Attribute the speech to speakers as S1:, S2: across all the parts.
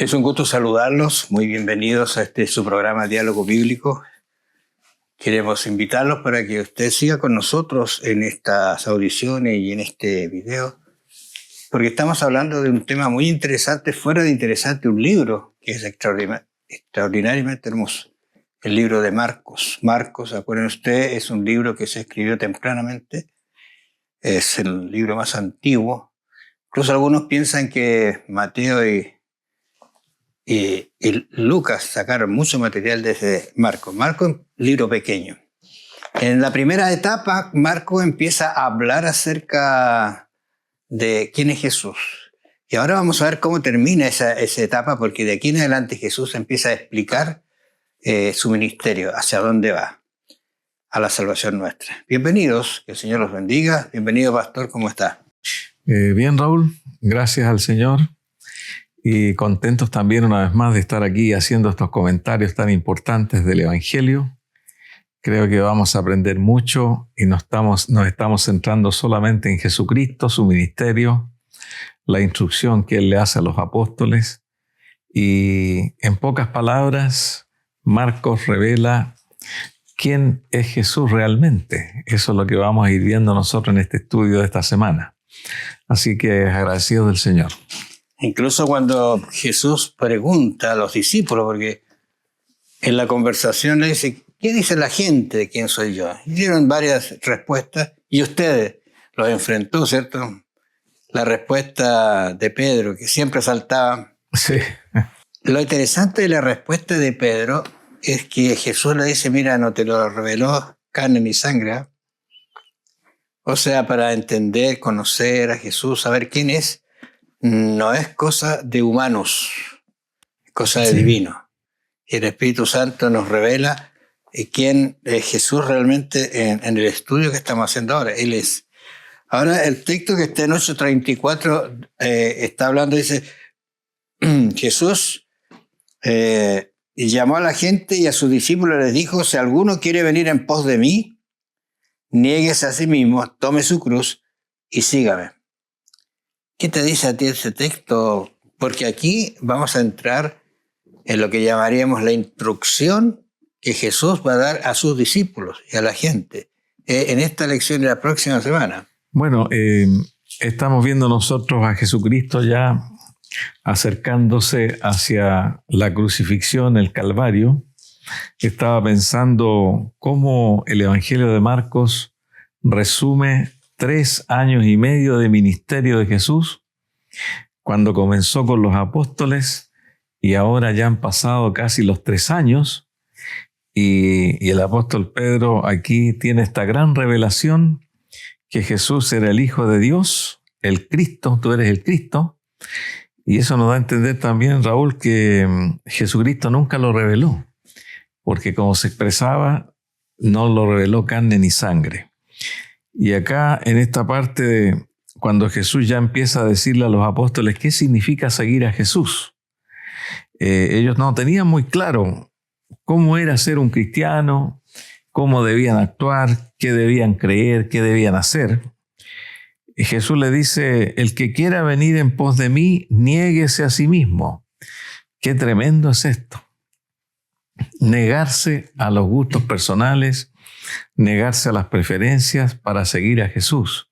S1: Es un gusto saludarlos, muy bienvenidos a su programa Diálogo Bíblico. Queremos invitarlos para que usted siga con nosotros en estas audiciones y en este video, porque estamos hablando de un tema muy interesante, fuera de interesante, un libro que es extraordinariamente hermoso, el libro de Marcos. Marcos, acuérdense usted, es un libro que se escribió tempranamente, es el libro más antiguo. Incluso algunos piensan que Mateo y Lucas sacaron mucho material desde Marcos. Marcos es un libro pequeño. En la primera etapa, Marcos empieza a hablar acerca de quién es Jesús. Y ahora vamos a ver cómo termina esa etapa, porque de aquí en adelante Jesús empieza a explicar su ministerio, hacia dónde va, a la salvación nuestra. Bienvenidos, que el Señor los bendiga. Bienvenido, pastor, ¿cómo está?
S2: Bien, Raúl, gracias al Señor. Y contentos también una vez más de estar aquí haciendo estos comentarios tan importantes del Evangelio. Creo que vamos a aprender mucho y nos estamos centrando solamente en Jesucristo, su ministerio, la instrucción que Él le hace a los apóstoles. Y en pocas palabras, Marcos revela quién es Jesús realmente. Eso es lo que vamos a ir viendo nosotros en este estudio de esta semana. Así que agradecido del Señor.
S1: Incluso cuando Jesús pregunta a los discípulos, porque en la conversación le dice, ¿qué dice la gente de quién soy yo? Y dieron varias respuestas y ustedes los enfrentó, ¿cierto? La respuesta de Pedro, que siempre saltaba.
S2: Sí.
S1: Lo interesante de la respuesta de Pedro es que Jesús le dice, mira, no te lo reveló carne ni sangre, ¿eh? O sea, para entender, conocer a Jesús, saber quién es, no es cosa de humanos, es cosa de divino. Y el Espíritu Santo nos revela quién es Jesús realmente en el estudio que estamos haciendo ahora. Él es. Ahora el texto que está en 8:34 está hablando, dice, Jesús llamó a la gente y a sus discípulos les dijo, si alguno quiere venir en pos de mí, niéguese a sí mismo, tome su cruz y sígame. ¿Qué te dice a ti ese texto? Porque aquí vamos a entrar en lo que llamaríamos la instrucción que Jesús va a dar a sus discípulos y a la gente en esta lección de la próxima semana.
S2: Bueno, estamos viendo nosotros a Jesucristo ya acercándose hacia la crucifixión, el Calvario. Estaba pensando cómo el Evangelio de Marcos resume 3 años y medio de ministerio de Jesús, cuando comenzó con los apóstoles y ahora ya han pasado casi los 3 años y el apóstol Pedro aquí tiene esta gran revelación que Jesús era el Hijo de Dios, el Cristo, tú eres el Cristo, y eso nos da a entender también, Raúl, que Jesucristo nunca lo reveló, porque como se expresaba, no lo reveló carne ni sangre. Y acá, en esta parte, cuando Jesús ya empieza a decirle a los apóstoles qué significa seguir a Jesús, ellos no tenían muy claro cómo era ser un cristiano, cómo debían actuar, qué debían creer, qué debían hacer. Y Jesús le dice, el que quiera venir en pos de mí, niéguese a sí mismo. Qué tremendo es esto. Negarse a los gustos personales, negarse a las preferencias para seguir a Jesús.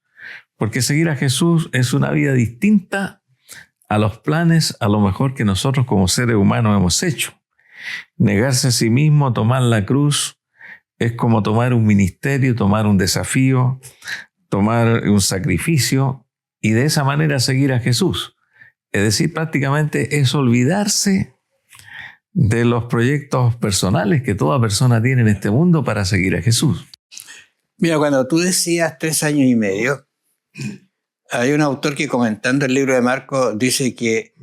S2: Porque seguir a Jesús es una vida distinta a los planes, a lo mejor que nosotros como seres humanos hemos hecho. Negarse a sí mismo, tomar la cruz, es como tomar un ministerio, tomar un desafío, tomar un sacrificio y de esa manera seguir a Jesús. Es decir, prácticamente es olvidarse de los proyectos personales que toda persona tiene en este mundo para seguir a Jesús.
S1: Mira, cuando tú decías 3 años y medio, hay un autor que comentando el libro de Marcos dice que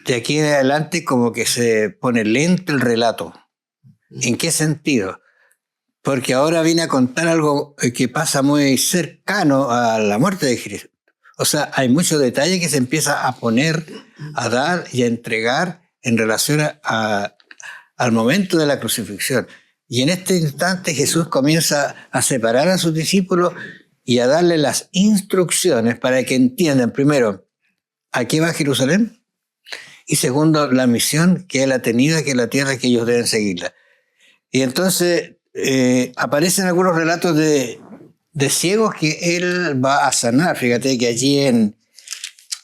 S1: de aquí en adelante como que se pone lento el relato. ¿En qué sentido? Porque ahora viene a contar algo que pasa muy cercano a la muerte de Cristo. O sea, hay muchos detalles que se empieza a poner, a dar y a entregar en relación al momento de la crucifixión. Y en este instante Jesús comienza a separar a sus discípulos y a darle las instrucciones para que entiendan primero a qué va Jerusalén y segundo, la misión que él ha tenido aquí en la tierra, que ellos deben seguirla. Y entonces aparecen algunos relatos de ciegos que él va a sanar. Fíjate que allí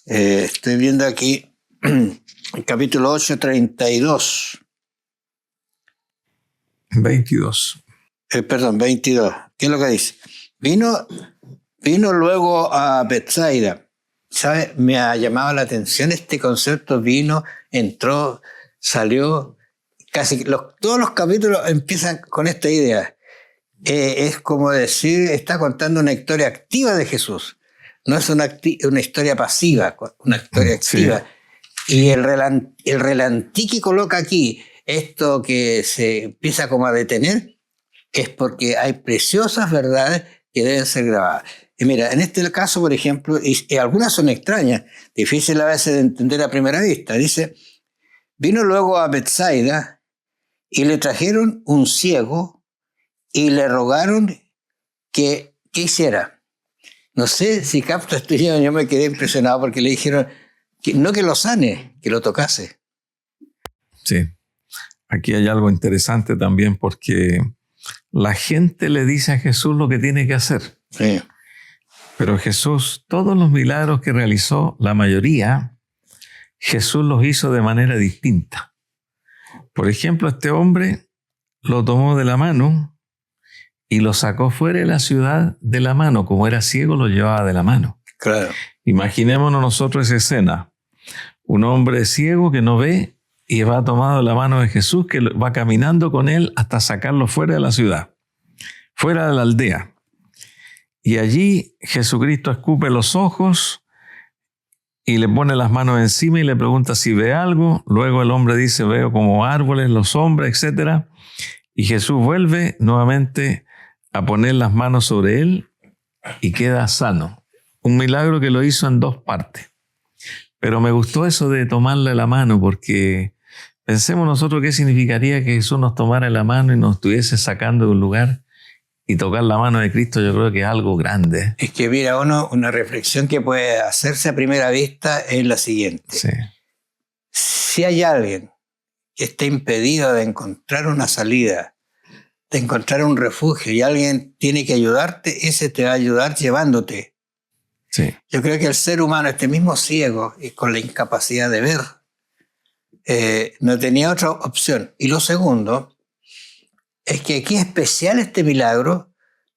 S1: estoy viendo aquí, en capítulo 8, 32.
S2: 22.
S1: 22. ¿Qué es lo que dice? Vino luego a Betsaida. ¿Sabe? Me ha llamado la atención este concepto. Vino, entró, salió. Todos los capítulos empiezan con esta idea. Es como decir, está contando una historia activa de Jesús. No es una historia pasiva, una historia activa. Sí. Y el relantí que coloca aquí, esto que se empieza como a detener, es porque hay preciosas verdades que deben ser grabadas. Y mira, en este caso, por ejemplo, y algunas son extrañas, difíciles a veces de entender a primera vista. Dice, vino luego a Betsaida y le trajeron un ciego y le rogaron que hiciera. No sé si capta esto, yo me quedé impresionado porque le dijeron, no que lo sane, que lo tocase.
S2: Sí, aquí hay algo interesante también porque la gente le dice a Jesús lo que tiene que hacer.
S1: Sí.
S2: Pero Jesús, todos los milagros que realizó, la mayoría, Jesús los hizo de manera distinta. Por ejemplo, este hombre lo tomó de la mano y lo sacó fuera de la ciudad de la mano. Como era ciego, lo llevaba de la mano.
S1: Claro.
S2: Imaginémonos nosotros esa escena. Un hombre ciego que no ve y va tomado de la mano de Jesús, que va caminando con él hasta sacarlo fuera de la ciudad, fuera de la aldea. Y allí Jesucristo escupe los ojos y le pone las manos encima y le pregunta si ve algo. Luego el hombre dice, veo como árboles, los hombres, etc. Y Jesús vuelve nuevamente a poner las manos sobre él y queda sano. Un milagro que lo hizo en 2 partes. Pero me gustó eso de tomarle la mano, porque pensemos nosotros qué significaría que Jesús nos tomara la mano y nos estuviese sacando de un lugar. Y tocar la mano de Cristo yo creo que es algo grande.
S1: Es que mira, una reflexión que puede hacerse a primera vista es la siguiente.
S2: Sí.
S1: Si hay alguien que esté impedido de encontrar una salida, de encontrar un refugio, y alguien tiene que ayudarte, ese te va a ayudar llevándote.
S2: Sí.
S1: Yo creo que el ser humano, este mismo ciego y con la incapacidad de ver, no tenía otra opción. Y lo segundo es que aquí es especial este milagro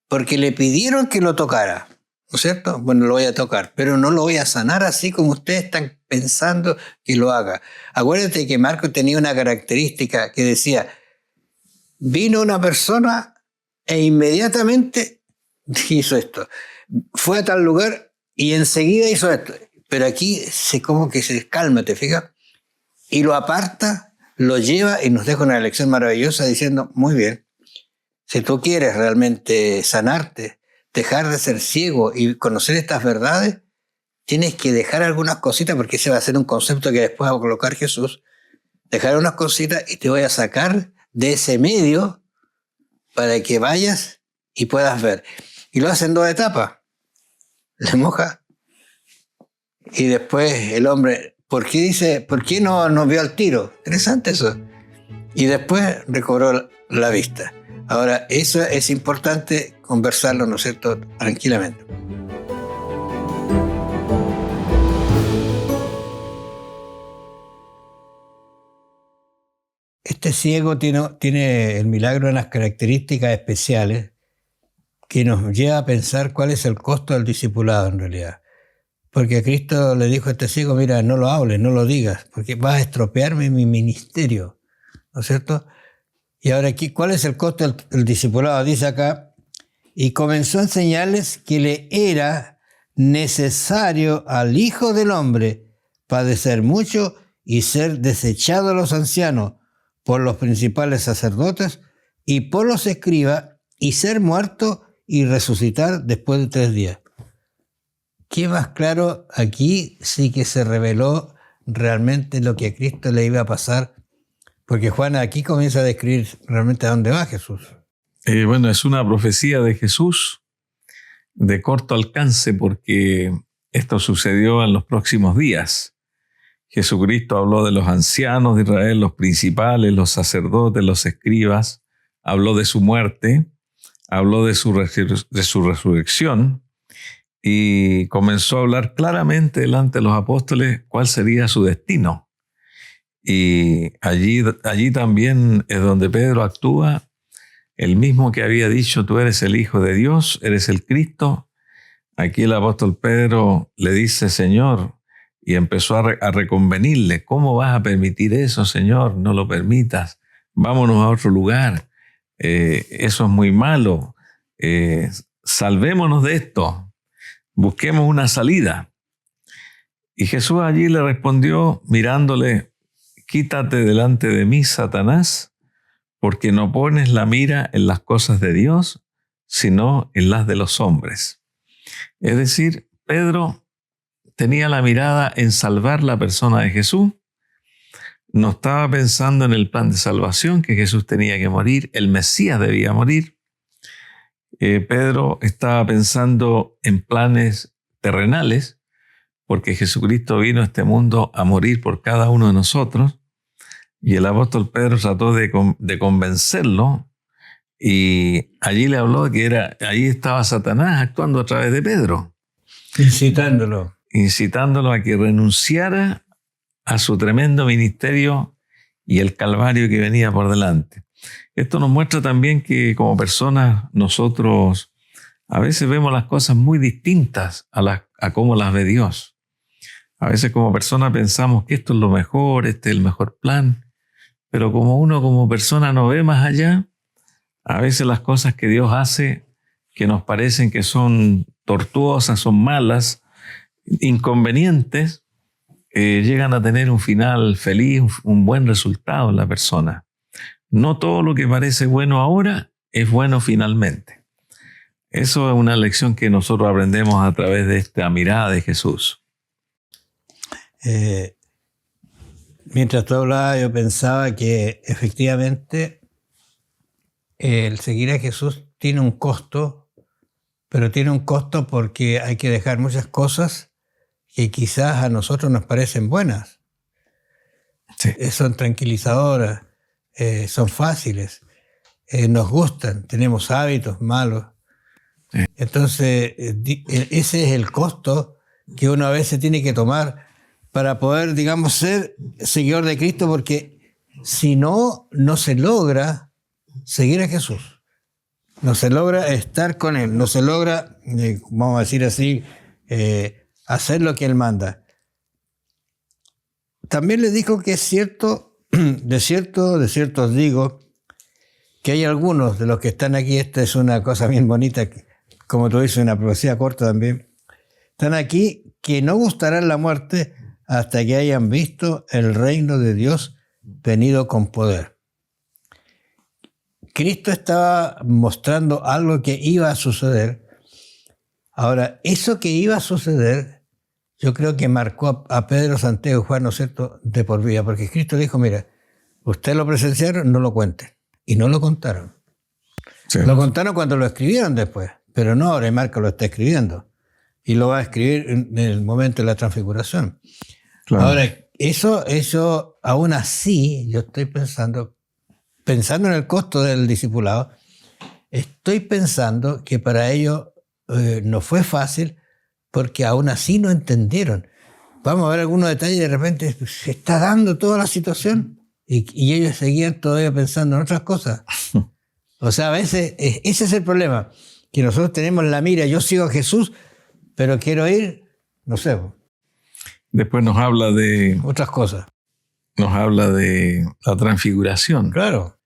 S1: porque le pidieron que lo tocara, ¿no es cierto? Bueno, lo voy a tocar, pero no lo voy a sanar así como ustedes están pensando que lo haga. Acuérdate que Marcos tenía una característica que decía, vino una persona e inmediatamente hizo esto. Fue a tal lugar y enseguida hizo esto. Pero aquí como que se calma, ¿te fijas? Y lo aparta, lo lleva y nos deja una lección maravillosa diciendo, muy bien, si tú quieres realmente sanarte, dejar de ser ciego y conocer estas verdades, tienes que dejar algunas cositas, porque ese va a ser un concepto que después va a colocar Jesús, dejar unas cositas y te voy a sacar de ese medio para que vayas y puedas ver. Y lo hace en 2 etapas. Le moja y después el hombre, ¿por qué no vio al tiro? Interesante eso. Y después recobró la vista. Ahora, eso es importante conversarlo, ¿no es cierto?, tranquilamente. Este ciego tiene el milagro unas características especiales que nos lleva a pensar cuál es el costo del discipulado en realidad. Porque Cristo le dijo a este ciego, mira, no lo hables, no lo digas, porque vas a estropearme mi ministerio, ¿no es cierto? Y ahora aquí, ¿cuál es el costo del discipulado? Dice acá, y comenzó a enseñarles que le era necesario al Hijo del Hombre padecer mucho y ser desechado a los ancianos por los principales sacerdotes y por los escribas y ser muerto y resucitar después de 3 días. ¿Qué más claro? Aquí sí que se reveló realmente lo que a Cristo le iba a pasar, porque Juan aquí comienza a describir realmente a dónde va Jesús.
S2: Bueno, es una profecía de Jesús de corto alcance porque esto sucedió en los próximos días. Jesucristo habló de los ancianos de Israel, los principales, los sacerdotes, los escribas, habló de su muerte, habló de su resurrección y comenzó a hablar claramente delante de los apóstoles cuál sería su destino. Y allí también es donde Pedro actúa, el mismo que había dicho, tú eres el Hijo de Dios, eres el Cristo. Aquí el apóstol Pedro le dice, Señor, y empezó a reconvenirle, ¿cómo vas a permitir eso, Señor? No lo permitas, vámonos a otro lugar, eso es muy malo, salvémonos de esto, busquemos una salida. Y Jesús allí le respondió mirándole, quítate delante de mí, Satanás, porque no pones la mira en las cosas de Dios, sino en las de los hombres. Es decir, Pedro tenía la mirada en salvar la persona de Jesús, no estaba pensando en el plan de salvación, que Jesús tenía que morir, el Mesías debía morir. Pedro estaba pensando en planes terrenales, porque Jesucristo vino a este mundo a morir por cada uno de nosotros, y el apóstol Pedro trató de convencerlo, y allí le habló que allí estaba Satanás actuando a través de Pedro. Incitándolo a que renunciara a su tremendo ministerio y el calvario que venía por delante. Esto nos muestra también que como personas nosotros a veces vemos las cosas muy distintas a cómo las ve Dios. A veces como personas pensamos que esto es lo mejor, este es el mejor plan, pero como uno como persona no ve más allá, a veces las cosas que Dios hace que nos parecen que son tortuosas, son malas, inconvenientes, llegan a tener un final feliz, un buen resultado en la persona. No todo lo que parece bueno ahora es bueno finalmente. Eso es una lección que nosotros aprendemos a través de esta mirada de Jesús.
S1: Mientras tú hablabas, yo pensaba que efectivamente el seguir a Jesús tiene un costo, pero tiene un costo porque hay que dejar muchas cosas que quizás a nosotros nos parecen buenas. Sí. Son tranquilizadoras, son fáciles, nos gustan, tenemos hábitos malos. Sí. Entonces, ese es el costo que uno a veces tiene que tomar para poder, digamos, ser seguidor de Cristo, porque si no, no se logra seguir a Jesús. No se logra estar con Él, no se logra, vamos a decir así, hacer lo que Él manda. También le dijo que es cierto, de cierto os digo, que hay algunos de los que están aquí, esta es una cosa bien bonita, como tú dices, una profecía corta también, están aquí que no gustarán la muerte hasta que hayan visto el reino de Dios venido con poder. Cristo estaba mostrando algo que iba a suceder. Ahora, eso que iba a suceder, yo creo que marcó a Pedro, Santiago y Juan, ¿no es cierto?, de por vida, porque Cristo dijo, mira, ustedes lo presenciaron, no lo cuenten. Y no lo contaron. Sí. Lo contaron cuando lo escribieron después, pero no ahora, Marco lo está escribiendo. Y lo va a escribir en el momento de la transfiguración. Claro. Ahora, eso aún así, yo estoy pensando en el costo del discipulado, estoy pensando que para ellos no fue fácil, porque aún así no entendieron. Vamos a ver algunos detalles, de repente se está dando toda la situación y ellos seguían todavía pensando en otras cosas. O sea, a veces ese es el problema, que nosotros tenemos la mira, yo sigo a Jesús, pero quiero ir, no sé.
S2: Después nos habla de
S1: otras cosas.
S2: Nos habla de la transfiguración.
S1: Claro.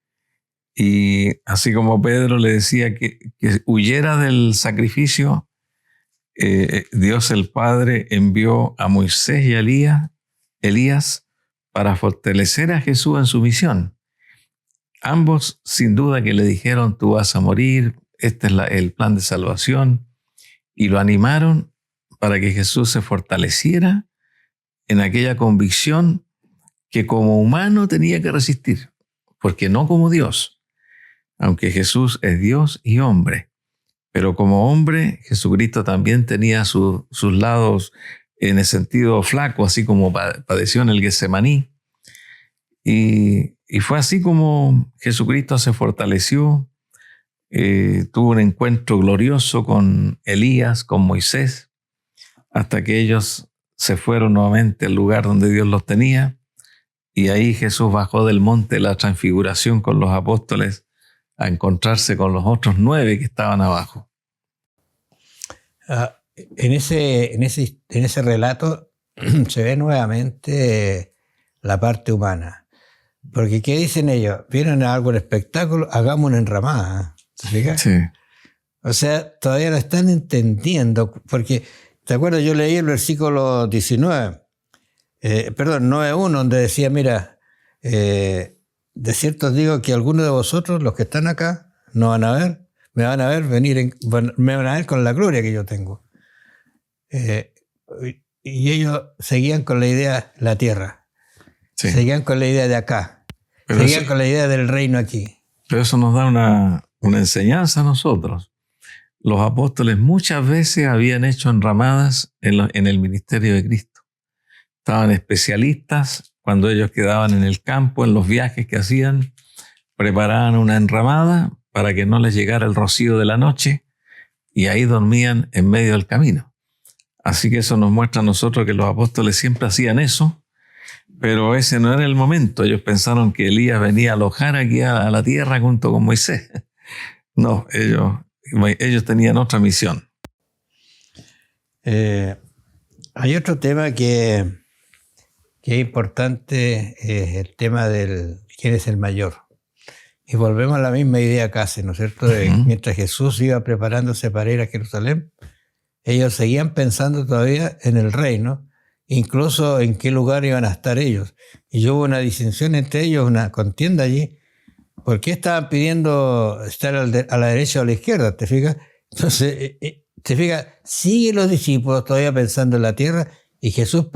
S2: Y así como Pedro le decía que huyera del sacrificio, Dios el Padre envió a Moisés y a Elías para fortalecer a Jesús en su misión. Ambos, sin duda, que le dijeron, tú vas a morir, este es el plan de salvación, y lo animaron para que Jesús se fortaleciera en aquella convicción que como humano tenía que resistir, porque no como Dios, aunque Jesús es Dios y hombre, pero como hombre Jesucristo también tenía sus lados en el sentido flaco, así como padeció en el Getsemaní. Y fue así como Jesucristo se fortaleció, tuvo un encuentro glorioso con Elías, con Moisés, hasta que ellos se fueron nuevamente al lugar donde Dios los tenía. Y ahí Jesús bajó del monte de la transfiguración con los apóstoles a encontrarse con los otros 9 que estaban abajo.
S1: En ese relato se ve nuevamente la parte humana. Porque ¿qué dicen ellos? Vieron algún espectáculo, hagamos una enramada. ¿Se fija?
S2: Sí.
S1: O sea, todavía no están entendiendo, porque, ¿te acuerdas? Yo leí el versículo 19, 9.1, donde decía, mira, de cierto os digo que algunos de vosotros, los que están acá, me van a ver me van a ver con la gloria que yo tengo. Y ellos seguían con la idea, la tierra, sí. Seguían con la idea de acá. Pero seguían con la idea del reino aquí.
S2: Pero eso nos da una enseñanza a nosotros. Los apóstoles muchas veces habían hecho enramadas en el ministerio de Cristo. Estaban especialistas cuando ellos quedaban en el campo, en los viajes que hacían, preparaban una enramada para que no les llegara el rocío de la noche y ahí dormían en medio del camino. Así que eso nos muestra a nosotros que los apóstoles siempre hacían eso. Pero ese no era el momento. Ellos pensaron que Elías venía a alojar aquí a la tierra junto con Moisés. No, ellos tenían otra misión.
S1: Hay otro tema que es importante, es el tema del quién es el mayor. Y volvemos a la misma idea casi, ¿no es cierto? Mientras Jesús iba preparándose para ir a Jerusalén, ellos seguían pensando todavía en el reino, incluso en qué lugar iban a estar ellos. Y hubo una distinción entre ellos, una contienda allí. ¿Por qué estaban pidiendo estar a la derecha o a la izquierda? ¿Te fijas? Entonces, siguen los discípulos todavía pensando en la tierra y Jesús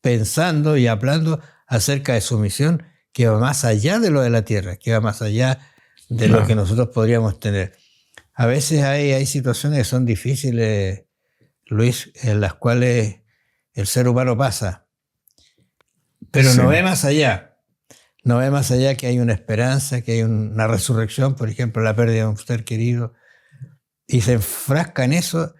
S1: pensando y hablando acerca de su misión que va más allá de lo de la tierra, que va más allá de lo que nosotros podríamos tener. A veces hay situaciones que son difíciles, Luis, en las cuales el ser humano pasa, pero no ve más allá. No ve más allá que hay una esperanza, que hay una resurrección, por ejemplo, la pérdida de un ser querido, y se enfrasca en eso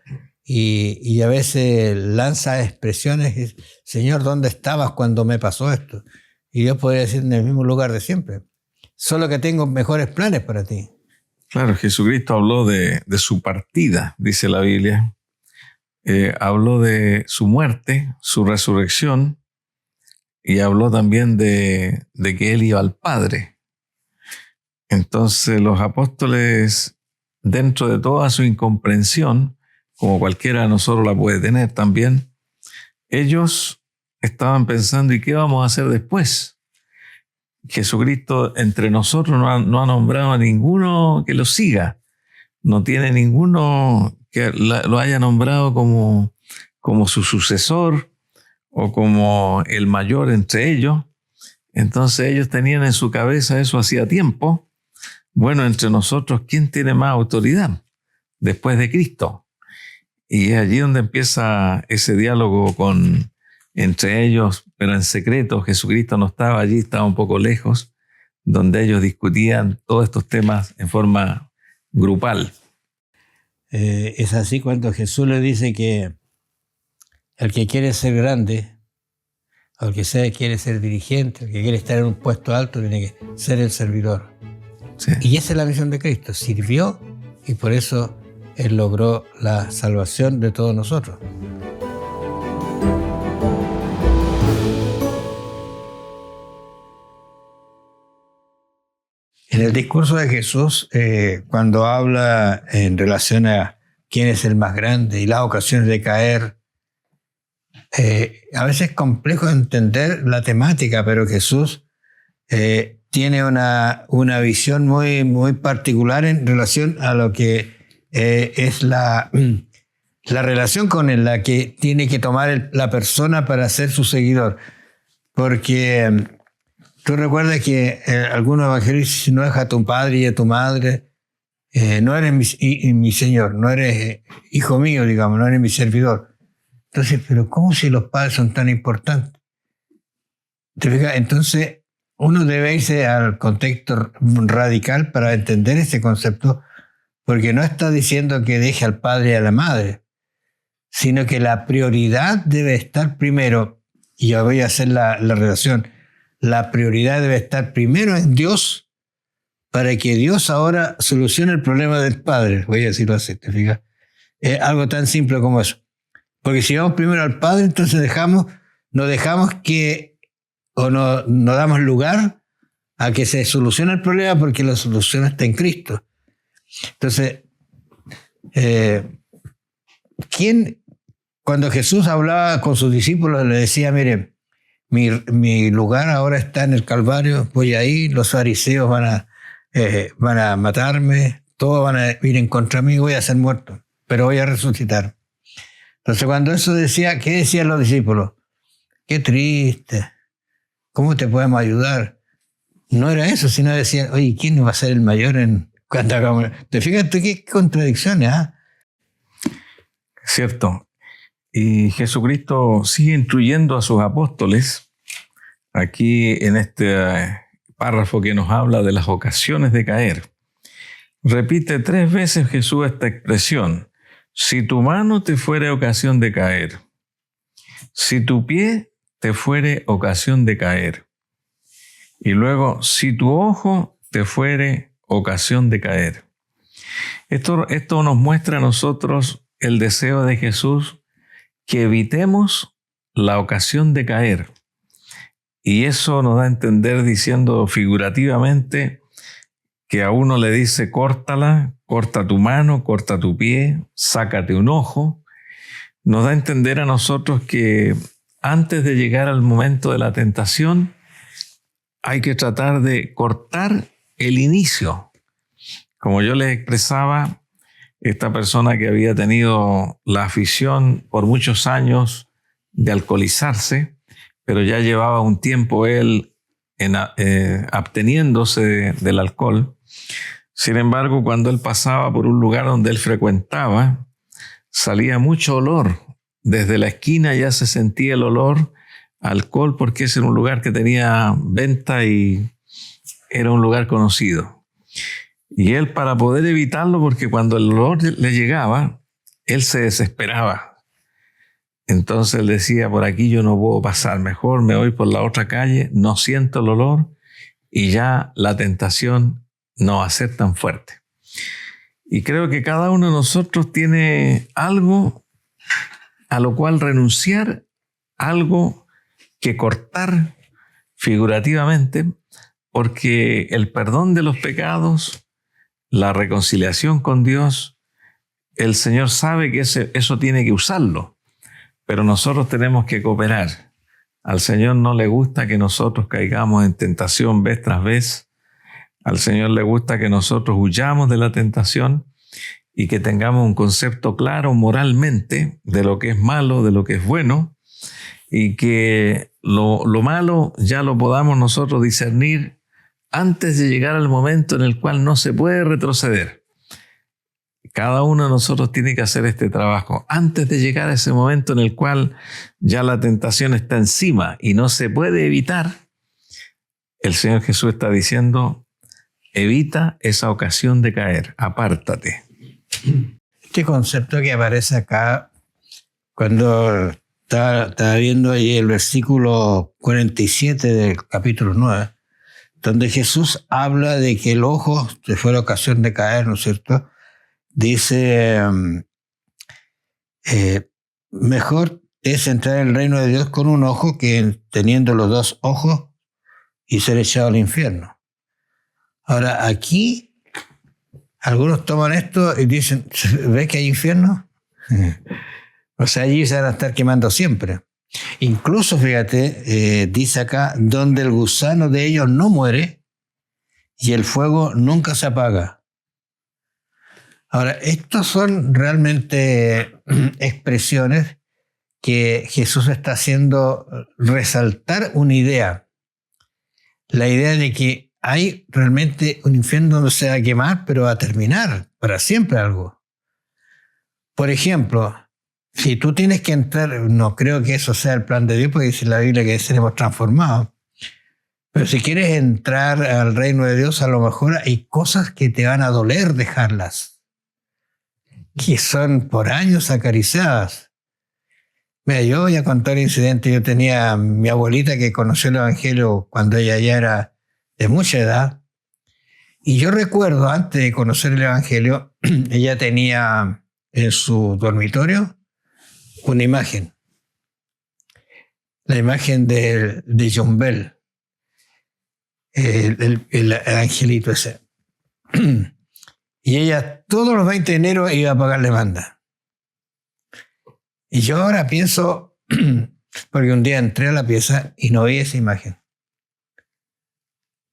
S1: y a veces lanza expresiones, Señor, ¿dónde estabas cuando me pasó esto? Y Dios podría decir en el mismo lugar de siempre, solo que tengo mejores planes para ti.
S2: Claro, Jesucristo habló de su partida, dice la Biblia. Habló de su muerte, su resurrección, y habló también de que Él iba al Padre. Entonces los apóstoles, dentro de toda su incomprensión, como cualquiera de nosotros la puede tener también, ellos estaban pensando, ¿y qué vamos a hacer después? Jesucristo entre nosotros no ha nombrado a ninguno que lo siga. No tiene ninguno que lo haya nombrado como su sucesor o como el mayor entre ellos. Entonces ellos tenían en su cabeza eso hacía tiempo. Bueno, entre nosotros, ¿quién tiene más autoridad después de Cristo? Y es allí donde empieza ese diálogo entre ellos, pero en secreto. Jesucristo no estaba allí, estaba un poco lejos, donde ellos discutían todos estos temas en forma grupal.
S1: Es así cuando Jesús le dice que el que quiere ser grande, o el que quiere ser dirigente, el que quiere estar en un puesto alto, tiene que ser el servidor. Sí. Y esa es la misión de Cristo. Sirvió y por eso Él logró la salvación de todos nosotros. En el discurso de Jesús, cuando habla en relación a quién es el más grande y las ocasiones de caer, a veces es complejo entender la temática, pero Jesús tiene una visión muy, muy particular en relación a lo que es la relación con la que tiene que tomar la persona para ser su seguidor. Porque tú recuerdas que algunos evangelistas dicen, no deja a tu padre y a tu madre, no eres mi Señor, no eres hijo mío, digamos, no eres mi servidor. Entonces, pero ¿cómo si los padres son tan importantes? ¿Te fijas? Entonces, uno debe irse al contexto radical para entender ese concepto, porque no está diciendo que deje al padre y a la madre, sino que la prioridad debe estar primero, y yo voy a hacer la relación, la prioridad debe estar primero en Dios, para que Dios ahora solucione el problema del padre, voy a decirlo así, ¿te fijas? Es algo tan simple como eso. Porque si vamos primero al padre, entonces no dejamos que, o no damos lugar a que se solucione el problema, porque la solución está en Cristo. Entonces, cuando Jesús hablaba con sus discípulos, le decía, miren, mi lugar ahora está en el Calvario, voy ahí, los fariseos van a matarme, todos van a ir en contra de mí, voy a ser muerto, pero voy a resucitar. Entonces, cuando eso decía, ¿qué decían los discípulos? Qué triste, ¿cómo te podemos ayudar? No era eso, sino decían, oye, ¿quién va a ser el mayor en cuando hagamos? ¿Te fijas tú qué contradicciones?
S2: Cierto. Y Jesucristo sigue instruyendo a sus apóstoles aquí en este párrafo que nos habla de las ocasiones de caer. Repite 3 veces Jesús esta expresión: si tu mano te fuere ocasión de caer, si tu pie te fuere ocasión de caer, y luego si tu ojo te fuere ocasión de caer. Esto nos muestra a nosotros el deseo de Jesús que evitemos la ocasión de caer. Y eso nos da a entender, diciendo figurativamente, que a uno le dice córtala, corta tu mano, corta tu pie, sácate un ojo. Nos da a entender a nosotros que antes de llegar al momento de la tentación, hay que tratar de cortar el inicio. Como yo les expresaba, esta persona que había tenido la afición por muchos años de alcoholizarse, pero ya llevaba un tiempo él absteniéndose del alcohol. Sin embargo, cuando él pasaba por un lugar donde él frecuentaba, salía mucho olor. Desde la esquina ya se sentía el olor a alcohol, porque ese era un lugar que tenía venta y era un lugar conocido. Y él, para poder evitarlo, porque cuando el olor le llegaba, él se desesperaba. Entonces él decía, por aquí yo no puedo pasar, mejor me voy por la otra calle, no siento el olor y ya la tentación no va a ser tan fuerte. Y creo que cada uno de nosotros tiene algo a lo cual renunciar, algo que cortar figurativamente, porque el perdón de los pecados, la reconciliación con Dios, el Señor sabe que eso tiene que usarlo, pero nosotros tenemos que cooperar. Al Señor no le gusta que nosotros caigamos en tentación vez tras vez. Al Señor le gusta que nosotros huyamos de la tentación y que tengamos un concepto claro moralmente de lo que es malo, de lo que es bueno, y que lo malo ya lo podamos nosotros discernir antes de llegar al momento en el cual no se puede retroceder. Cada uno de nosotros tiene que hacer este trabajo antes de llegar a ese momento en el cual ya la tentación está encima y no se puede evitar. El Señor Jesús está diciendo, evita esa ocasión de caer, apártate.
S1: Este concepto que aparece acá, cuando estaba viendo ahí el versículo 47 del capítulo 9, donde Jesús habla de que el ojo te fue la ocasión de caer, ¿no es cierto? Dice, mejor es entrar en el reino de Dios con un ojo que teniendo los 2 ojos y ser echado al infierno. Ahora, aquí, algunos toman esto y dicen, ¿ves que hay infierno? O sea, allí se van a estar quemando siempre. Incluso, fíjate, dice acá, donde el gusano de ellos no muere y el fuego nunca se apaga. Ahora, estos son realmente expresiones que Jesús está haciendo resaltar una idea. La idea de que hay realmente un infierno donde se va a quemar, pero va a terminar para siempre algo. Por ejemplo, si tú tienes que entrar, no creo que eso sea el plan de Dios, porque dice la Biblia que seremos transformados. Pero si quieres entrar al reino de Dios, a lo mejor hay cosas que te van a doler dejarlas, que son por años acariciadas. Mira, yo voy a contar un incidente. Yo tenía a mi abuelita que conoció el Evangelio cuando ella ya era de mucha edad. Y yo recuerdo, antes de conocer el Evangelio, ella tenía en su dormitorio una imagen. La imagen de John Bell, el angelito ese. Y ella todos los 20 de enero iba a pagarle manda. Y yo ahora pienso, porque un día entré a la pieza y no vi esa imagen.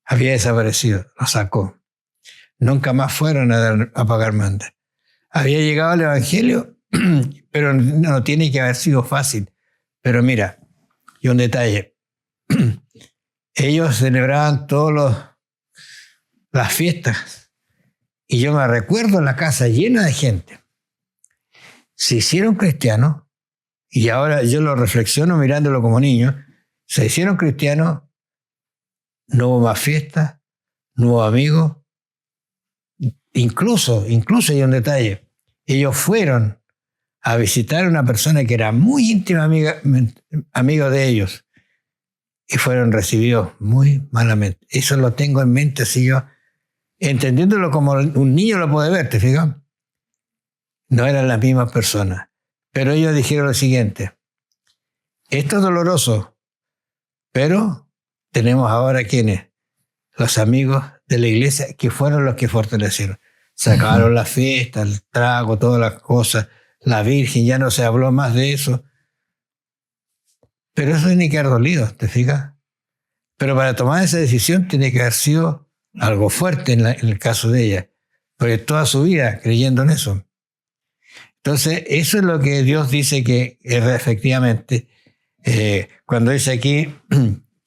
S1: Había desaparecido, lo sacó. Nunca más fueron a pagar manda. Había llegado el Evangelio, pero no tiene que haber sido fácil. Pero mira, y un detalle. Ellos celebraban todas las fiestas. Y yo me recuerdo la casa llena de gente. Se hicieron cristianos, y ahora yo lo reflexiono mirándolo como niño, se hicieron cristianos, no hubo más fiestas, no hubo amigos. Incluso hay un detalle. Ellos fueron a visitar a una persona que era muy íntima amigo de ellos, y fueron recibidos muy malamente. Eso lo tengo en mente, así yo, entendiéndolo como un niño lo puede ver, ¿te fijas? No eran las mismas personas. Pero ellos dijeron lo siguiente: esto es doloroso, pero tenemos ahora ¿quiénes? Los amigos de la iglesia, que fueron los que fortalecieron. Sacaron la fiesta, el trago, todas las cosas, la Virgen, ya no se habló más de eso. Pero eso tiene que haber dolido, ¿te fijas? Pero para tomar esa decisión tiene que haber sido algo fuerte en el caso de ella, porque toda su vida creyendo en eso. Entonces, eso es lo que Dios dice que efectivamente, cuando dice aquí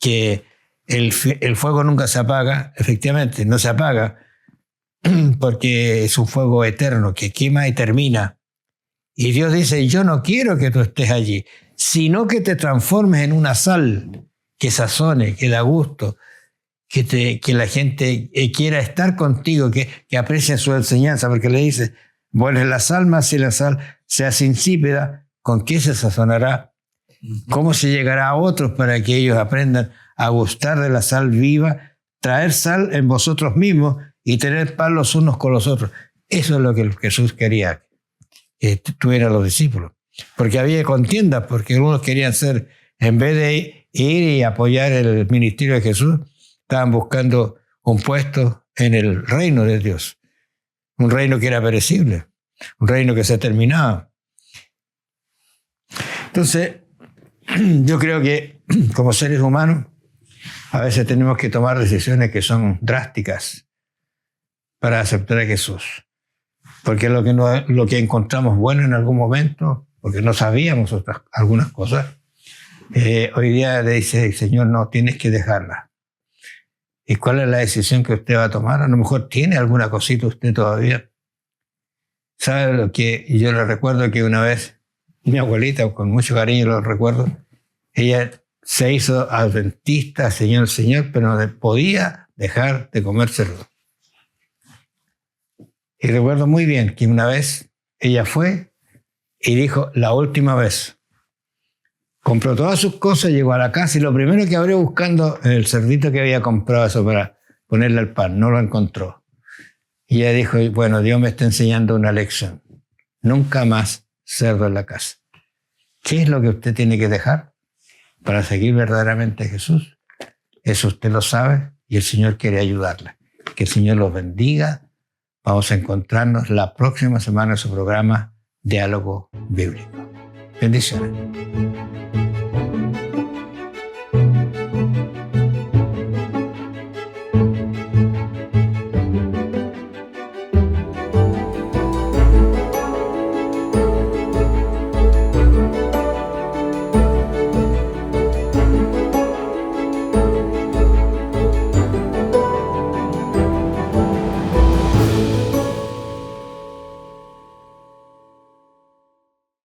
S1: que el fuego nunca se apaga, efectivamente no se apaga, porque es un fuego eterno que quema y termina. Y Dios dice: yo no quiero que tú estés allí, sino que te transformes en una sal que sazone, que da gusto, que la gente quiera estar contigo, que aprecien su enseñanza, porque le dice: bueno, la sal, más si la sal se hace insípida, ¿con qué se sazonará? ¿Cómo se llegará a otros para que ellos aprendan a gustar de la sal viva, traer sal en vosotros mismos y tener paz los unos con los otros? Eso es lo que Jesús quería que tuvieran los discípulos. Porque había contiendas, porque algunos querían ser, en vez de ir y apoyar el ministerio de Jesús, estaban buscando un puesto en el reino de Dios. Un reino que era perecible, un reino que se terminaba. Entonces, yo creo que como seres humanos, a veces tenemos que tomar decisiones que son drásticas para aceptar a Jesús. Porque lo que encontramos bueno en algún momento, porque no sabíamos algunas cosas, hoy día le dice: Señor, no, tienes que dejarla. ¿Y cuál es la decisión que usted va a tomar? A lo mejor tiene alguna cosita usted todavía. ¿Sabe lo que yo le recuerdo? Que una vez mi abuelita, con mucho cariño lo recuerdo, ella se hizo adventista, Señor, pero no podía dejar de comer cerdo. Y recuerdo muy bien que una vez ella fue y dijo: la última vez. Compró todas sus cosas, llegó a la casa y lo primero que abrió buscando el cerdito que había comprado eso para ponerle al pan, no lo encontró. Y ella dijo: bueno, Dios me está enseñando una lección. Nunca más cerdo en la casa. ¿Qué es lo que usted tiene que dejar para seguir verdaderamente a Jesús? Eso usted lo sabe y el Señor quiere ayudarla. Que el Señor los bendiga. Vamos a encontrarnos la próxima semana en su programa Diálogo Bíblico. Bendiciones.